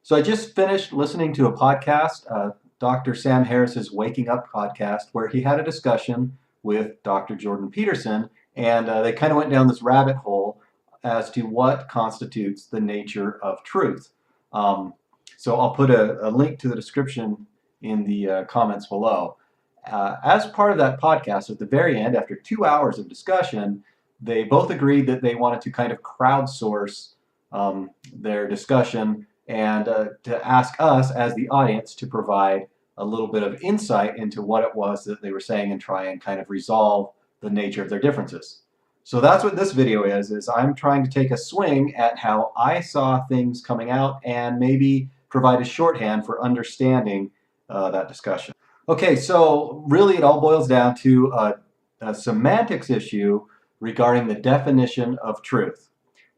So I just finished listening to a podcast, Dr. Sam Harris's Waking Up podcast, where he had a discussion with Dr. Jordan Peterson, and they kind of went down this rabbit hole as to what constitutes the nature of truth. Um, so I'll put a link to the description in the comments below. As part of that podcast, at the very end, after 2 hours of discussion, they both agreed that they wanted to kind of crowdsource their discussion and to ask us as the audience to provide a little bit of insight into what it was that they were saying and try and kind of resolve the nature of their differences. So that's what this video is I'm trying to take a swing at how I saw things coming out and maybe provide a shorthand for understanding that discussion. Okay, so really it all boils down to a semantics issue regarding the definition of truth.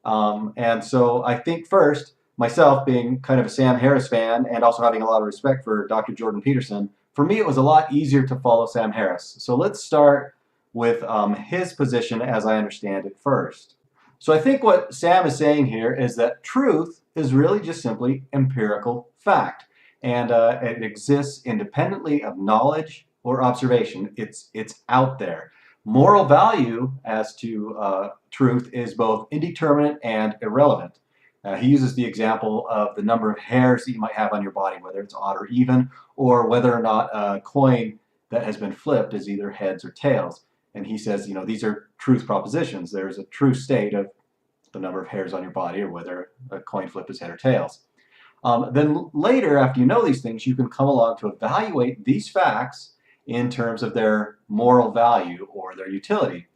And so I think first, myself being kind of a Sam Harris fan and also having a lot of respect for Dr. Jordan Peterson, for me it was a lot easier to follow Sam Harris. So let's start with his position as I understand it first. So I think what Sam is saying here is that truth is really just simply empirical fact. And it exists independently of knowledge or observation. It's out there. Moral value as to truth is both indeterminate and irrelevant. He uses the example of the number of hairs that you might have on your body, whether it's odd or even, or whether or not a coin that has been flipped is either heads or tails. And he says, you know, these are truth propositions. There's a true state of the number of hairs on your body or whether a coin flip is head or tails. Then later, after you know these things, you can come along to evaluate these facts in terms of their moral value or their utility.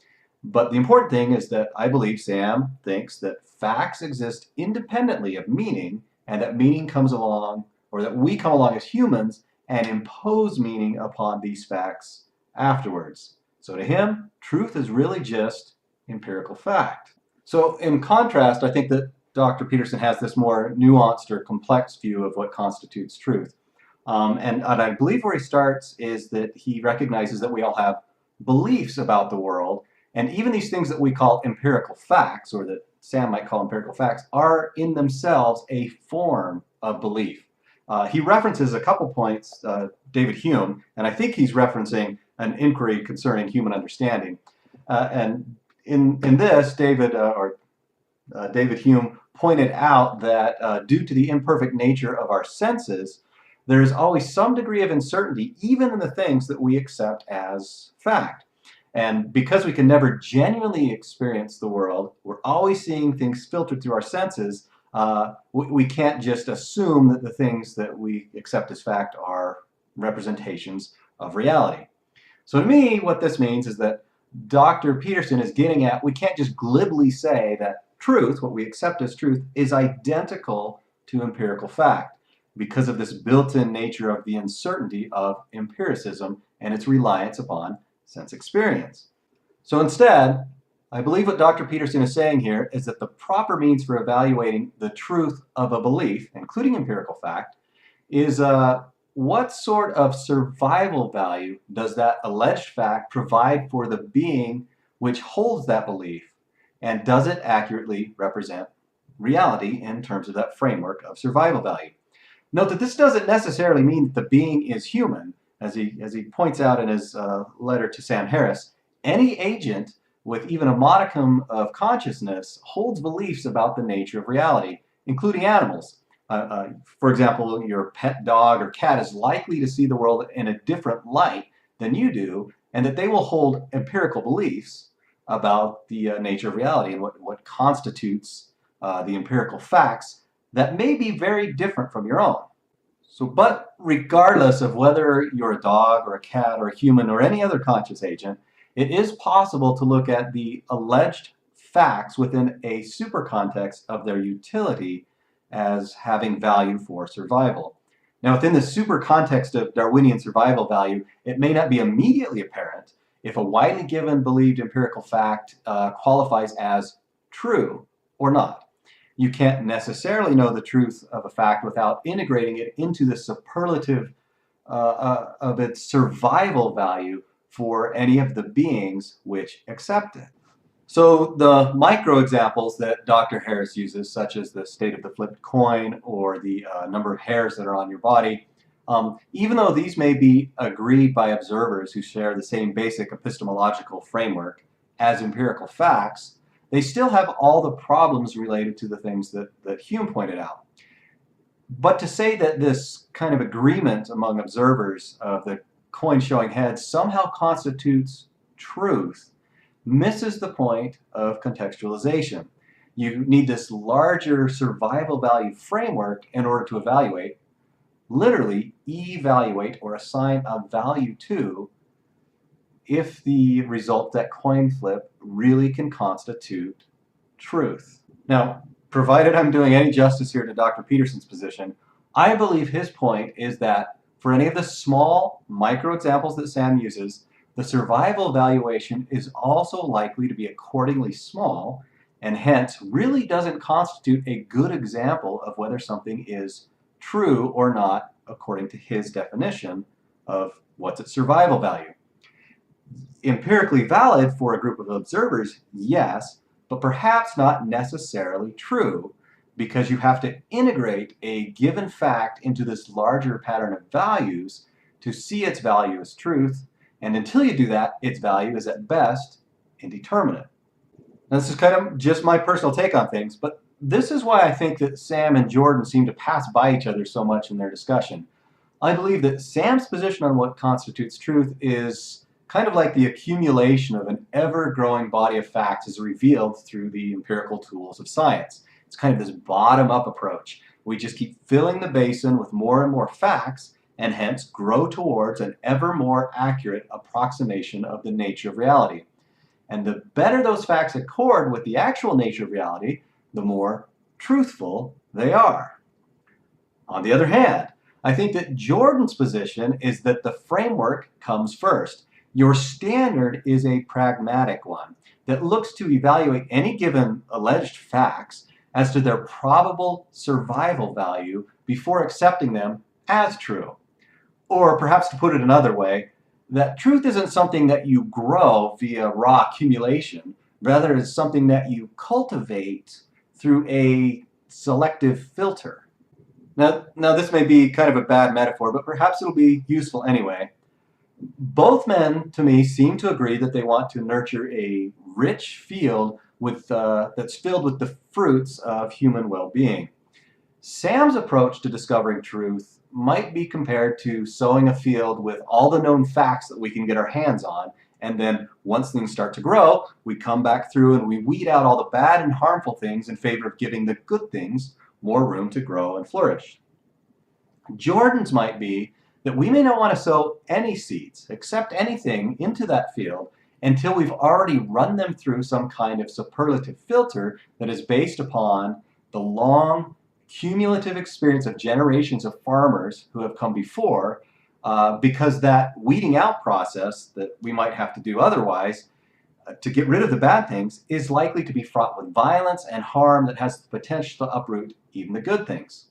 But the important thing is that I believe Sam thinks that facts exist independently of meaning, and that meaning comes along, or that we come along as humans and impose meaning upon these facts afterwards. So to him, truth is really just empirical fact. So in contrast, I think that Dr. Peterson has this more nuanced or complex view of what constitutes truth. And I believe where he starts is that he recognizes that we all have beliefs about the world, and even these things that we call empirical facts, or that Sam might call empirical facts, are in themselves a form of belief. He references a couple points, David Hume, and I think he's referencing an inquiry concerning human understanding. And in this, David Hume pointed out that due to the imperfect nature of our senses, there is always some degree of uncertainty, even in the things that we accept as fact. And because we can never genuinely experience the world, we're always seeing things filtered through our senses, we can't just assume that the things that we accept as fact are representations of reality. So to me, what this means is that Dr. Peterson is getting at, we can't just glibly say that truth, what we accept as truth, is identical to empirical fact because of this built-in nature of the uncertainty of empiricism and its reliance upon sense experience. So instead, I believe what Dr. Peterson is saying here is that the proper means for evaluating the truth of a belief, including empirical fact, is what sort of survival value does that alleged fact provide for the being which holds that belief, and does it accurately represent reality in terms of that framework of survival value? Note that this doesn't necessarily mean that the being is human. As he points out in his letter to Sam Harris, any agent with even a modicum of consciousness holds beliefs about the nature of reality, including animals. For example, your pet dog or cat is likely to see the world in a different light than you do, and that they will hold empirical beliefs about the nature of reality and what constitutes the empirical facts that may be very different from your own. So, but regardless of whether you're a dog or a cat or a human or any other conscious agent, it is possible to look at the alleged facts within a super context of their utility as having value for survival. Now, within the super context of Darwinian survival value, it may not be immediately apparent if a widely given believed empirical fact qualifies as true or not. You can't necessarily know the truth of a fact without integrating it into the superlative of its survival value for any of the beings which accept it. So the micro examples that Dr. Harris uses, such as the state of the flipped coin or the number of hairs that are on your body, even though these may be agreed by observers who share the same basic epistemological framework as empirical facts, they still have all the problems related to the things that Hume pointed out. But to say that this kind of agreement among observers of the coin showing heads somehow constitutes truth misses the point of contextualization. You need this larger survival value framework in order to evaluate, literally evaluate or assign a value to, if the result of that coin flip really can constitute truth. Now, provided I'm doing any justice here to Dr. Peterson's position, I believe his point is that for any of the small micro examples that Sam uses, the survival valuation is also likely to be accordingly small, and hence really doesn't constitute a good example of whether something is true or not according to his definition of what's its survival value. Empirically valid for a group of observers, yes, but perhaps not necessarily true, because you have to integrate a given fact into this larger pattern of values to see its value as truth, and until you do that, its value is at best indeterminate. Now, this is kind of just my personal take on things, but this is why I think that Sam and Jordan seem to pass by each other so much in their discussion. I believe that Sam's position on what constitutes truth is kind of like the accumulation of an ever-growing body of facts as revealed through the empirical tools of science. It's kind of this bottom-up approach. We just keep filling the basin with more and more facts, and hence grow towards an ever more accurate approximation of the nature of reality. And the better those facts accord with the actual nature of reality, the more truthful they are. On the other hand, I think that Jordan's position is that the framework comes first. Your standard is a pragmatic one that looks to evaluate any given alleged facts as to their probable survival value before accepting them as true. Or perhaps to put it another way, that truth isn't something that you grow via raw accumulation, rather it's something that you cultivate through a selective filter. Now this may be kind of a bad metaphor, but perhaps it'll be useful anyway. Both men, to me, seem to agree that they want to nurture a rich field that's filled with the fruits of human well-being. Sam's approach to discovering truth might be compared to sowing a field with all the known facts that we can get our hands on, and then once things start to grow, we come back through and we weed out all the bad and harmful things in favor of giving the good things more room to grow and flourish. Jordan's might be that we may not want to sow any seeds, accept anything into that field until we've already run them through some kind of superlative filter that is based upon the long cumulative experience of generations of farmers who have come before, because that weeding out process that we might have to do otherwise to get rid of the bad things is likely to be fraught with violence and harm that has the potential to uproot even the good things.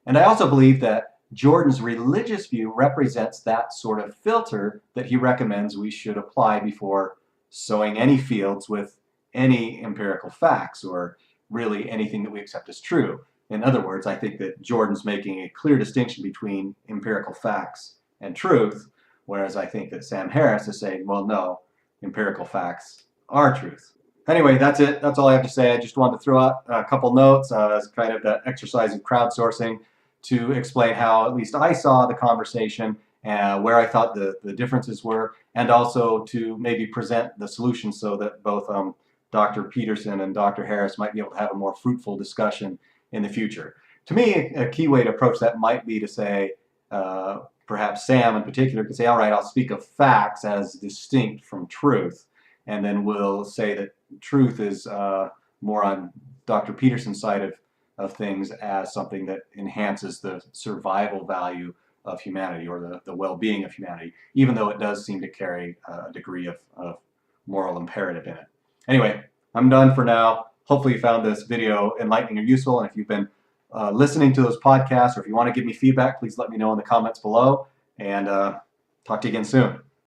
And I also believe that Jordan's religious view represents that sort of filter that he recommends we should apply before sowing any fields with any empirical facts or really anything that we accept as true. In other words, I think that Jordan's making a clear distinction between empirical facts and truth, whereas I think that Sam Harris is saying, well, no, empirical facts are truth. Anyway, that's it. That's all I have to say. I just wanted to throw out a couple notes as kind of that exercise in crowdsourcing to explain how at least I saw the conversation, where I thought the differences were, and also to maybe present the solution so that both Dr. Peterson and Dr. Harris might be able to have a more fruitful discussion in the future. To me, a key way to approach that might be to say, perhaps Sam in particular could say, all right, I'll speak of facts as distinct from truth, and then we'll say that truth is more on Dr. Peterson's side of things as something that enhances the survival value of humanity or the well-being of humanity, even though it does seem to carry a degree of moral imperative in it. Anyway, I'm done for now. Hopefully you found this video enlightening or useful, and if you've been listening to those podcasts or if you want to give me feedback, please let me know in the comments below, and talk to you again soon.